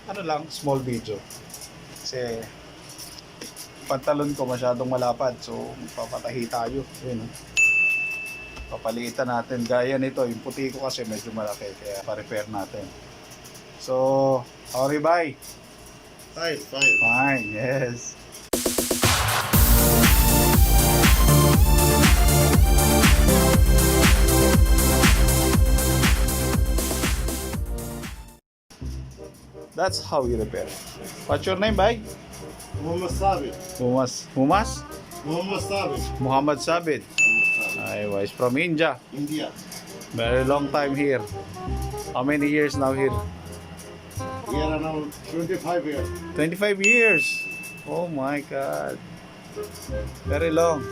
ano lang, small video. Kasi pantalon ko masyadong malapad, so papatahi tayo. Ayun, papalitan natin. Gaya nito, yung puti ko kasi medyo malaki, kaya pa-repair natin. So, how are you, bye? Fine, fine. Fine, yes. That's how you repair. What's your name, bye? Muhammad Sabit. Humas? Muhammad Sabit. Muhammad Sabit. I was from India. India. Very long time here. How many years now here? Here around 25 years. 25 years. Oh my God. Very long.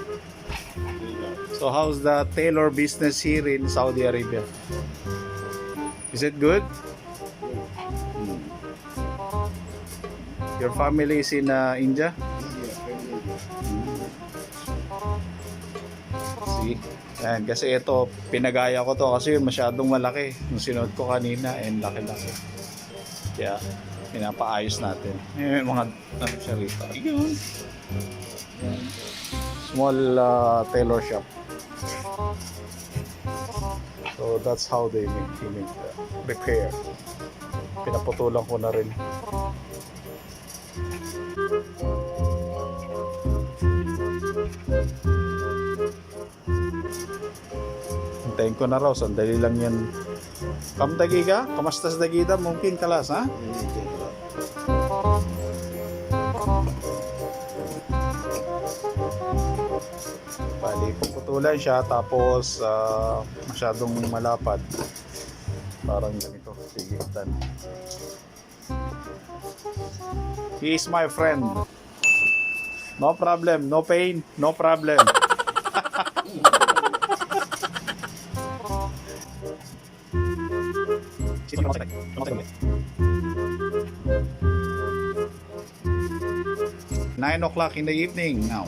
So how's the tailor business here in Saudi Arabia? Is it good? Your family is in India? India, India. See? Yan, kasi ito, pinagaya ko to kasi yun masyadong malaki. Nung sinuot ko kanina, laki-laki. Kaya, pinapaayos natin. May mga, ano siya rito. Yun. Small tailor shop. So, that's how they make repair. Pinaputulan ko na rin. Hintayin ko na raw, sandali lang yan. Kam dagiga? Kamastas dagida? Mungkin kalas, ha? Bali, puputulan siya, tapos masyadong malapad. Parang ganito, sigitan. He is my friend. No problem, no pain, no problem. 9 o'clock in the evening now.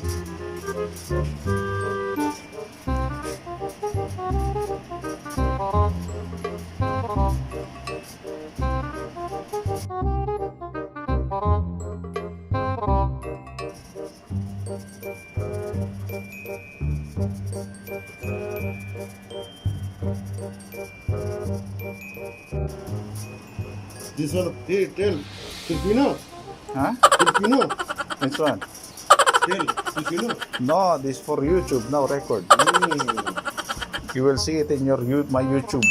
This one, hey, tell. Filipino. Huh? Filipino. Which one? Tell. Filipino. No, this for YouTube now, record. You will see it in my YouTube.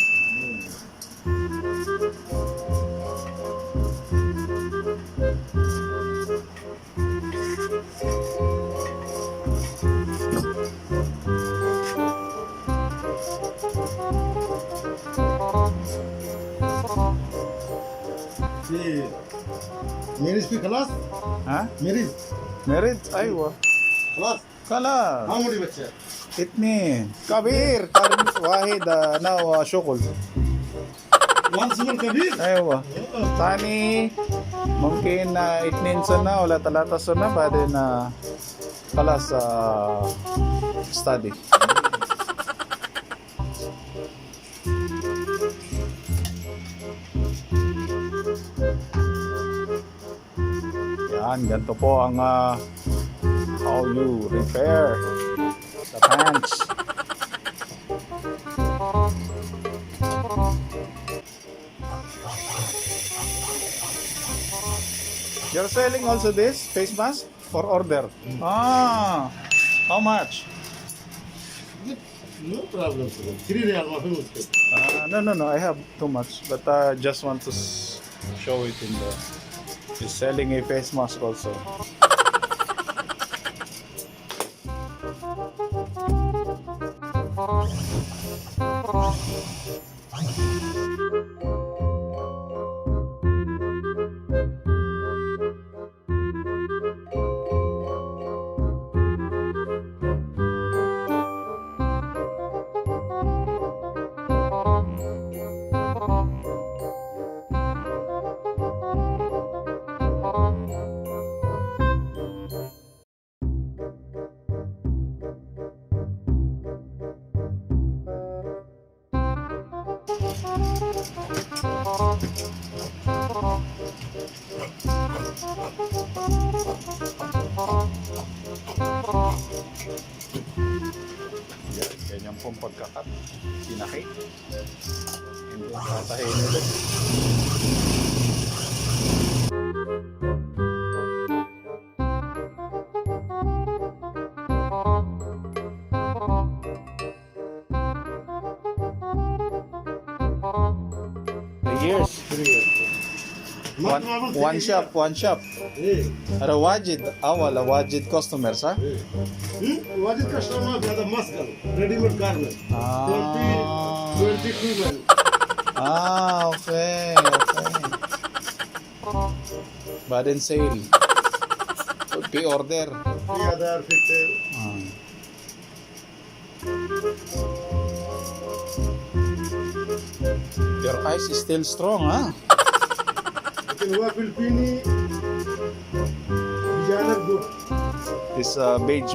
See, marriage पे खलास? हाँ? Marriage. Married? Aywa. खलास. Kala. हाँ मोड़ी बच्चा. Itnin. Kabir. Karim wahid na shukul. One single kabir. Aywa. Tani mungkin itnin sana wala talata sana bade na kalas study. Yan, ganito po ang how you repair the pants. You're selling also this face mask for order? Ah, how much? No problem, sir. 3 real माफी मुझको. No, I have too much, but just want to show it in the. He's selling a face mask also. Yan, ganyan pong pagkakat. Pinaki. Hindi tatahin ulit. Years. 3 years. One shop. Hey. Ada wajid, awal wajid customers, ha? What is customer for the muscle? Ready-made garment. Ah. 22 men. Ah, okay. Baden sale. Could be order. 3 other fitted. Ah. Your eyes is still strong, huh? Lekin हुआ फिलिपीनी designer good This beige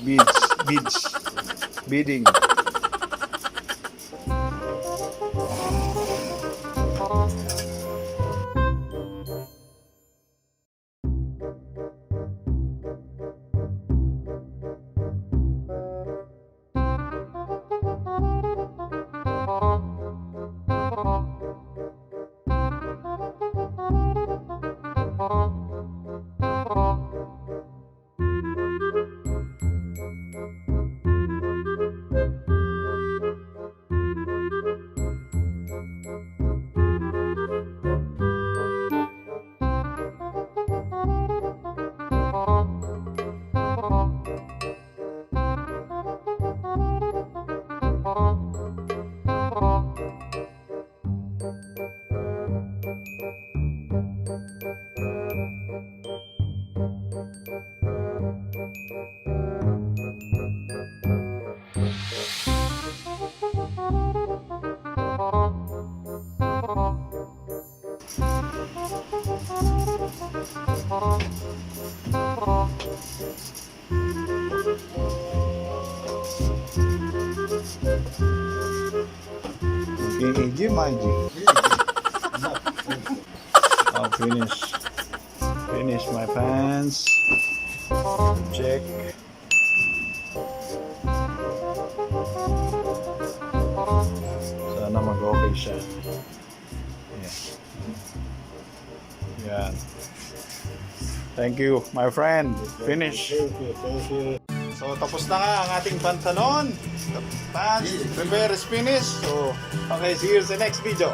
beading. Easy, mind you. Oh, finish my pants. Check. Sana mag-okay siya. Yan. Thank you, my friend. Finish. Thank you. So, tapos na nga ang ating pantalon. The pants, prepare is finished. So, okay, see you in the next video.